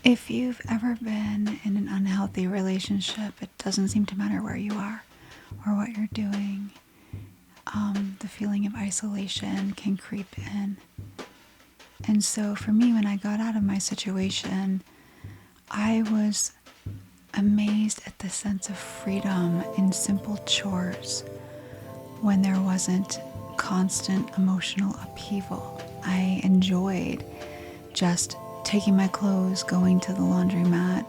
If you've ever been in an unhealthy relationship, it doesn't seem to matter where you are or what you're doing. The feeling of isolation can creep in. And so for me, when I got out of my situation, I was amazed at the sense of freedom in simple chores when there wasn't constant emotional upheaval. I enjoyed just taking my clothes, going to the laundromat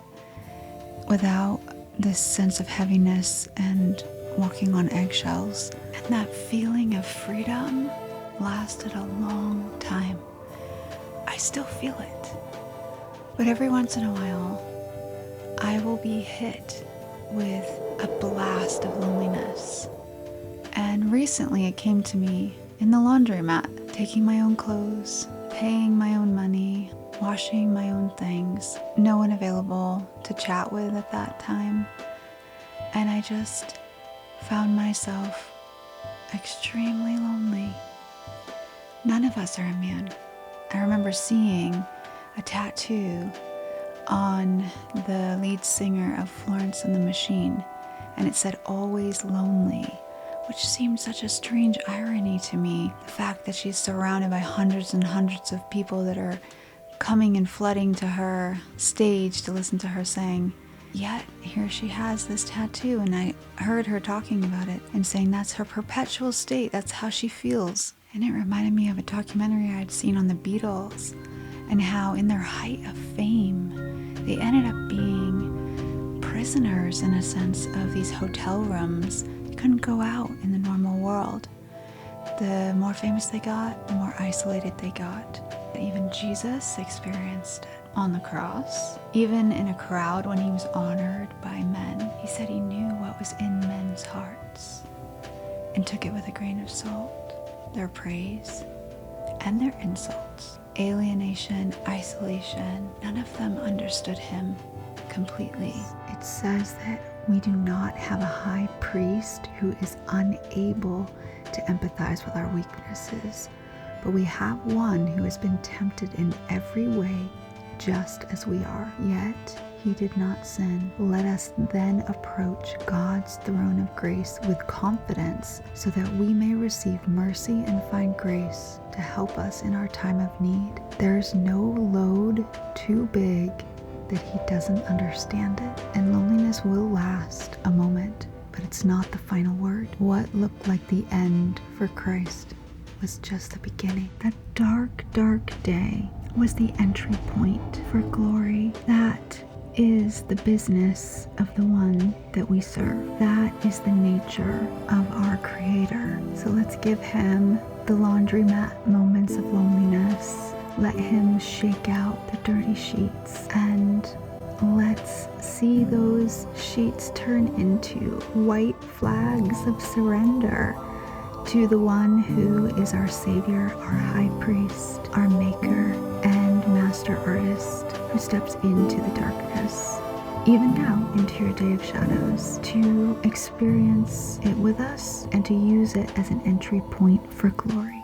without this sense of heaviness and walking on eggshells. And that feeling of freedom lasted a long time. I still feel it. But every once in a while, I will be hit with a blast of loneliness. And recently it came to me in the laundromat, taking my own clothes, paying my own money, washing my own things, no one available to chat with at that time. And I just found myself extremely lonely. None of us are immune. I remember seeing a tattoo on the lead singer of Florence and the Machine, and it said "always lonely," which seemed such a strange irony to me. The fact that she's surrounded by hundreds and hundreds of people that are coming and flooding to her stage to listen to her sing. Yet here she has this tattoo, and I heard her talking about it and saying that's her perpetual state, that's how she feels. And it reminded me of a documentary I'd seen on the Beatles and how in their height of fame, they ended up being prisoners in a sense of these hotel rooms. They couldn't go out in the normal world. The more famous they got, the more isolated they got. Even Jesus experienced it on the cross. Even in a crowd when he was honored by men, he said he knew what was in men's hearts and took it with a grain of salt. Their praise and their insults, alienation, isolation, none of them understood him completely. It says that we do not have a high priest who is unable to empathize with our weaknesses, but we have one who has been tempted in every way, just as we are, yet he did not sin. Let us then approach God's throne of grace with confidence, so that we may receive mercy and find grace to help us in our time of need. There is no load too big that he doesn't understand it, and loneliness will last a moment, but it's not the final word. What looked like the end for Christ was just the beginning. That dark, dark day was the entry point for glory. That is the business of the one that we serve. That is the nature of our Creator. So let's give him the laundromat moments of loneliness. Let him shake out the dirty sheets, and let's see those sheets turn into white flags of surrender to the one who is our Savior, our High Priest, our Maker and Master Artist, who steps into the darkness, even now into your day of shadows, to experience it with us and to use it as an entry point for glory.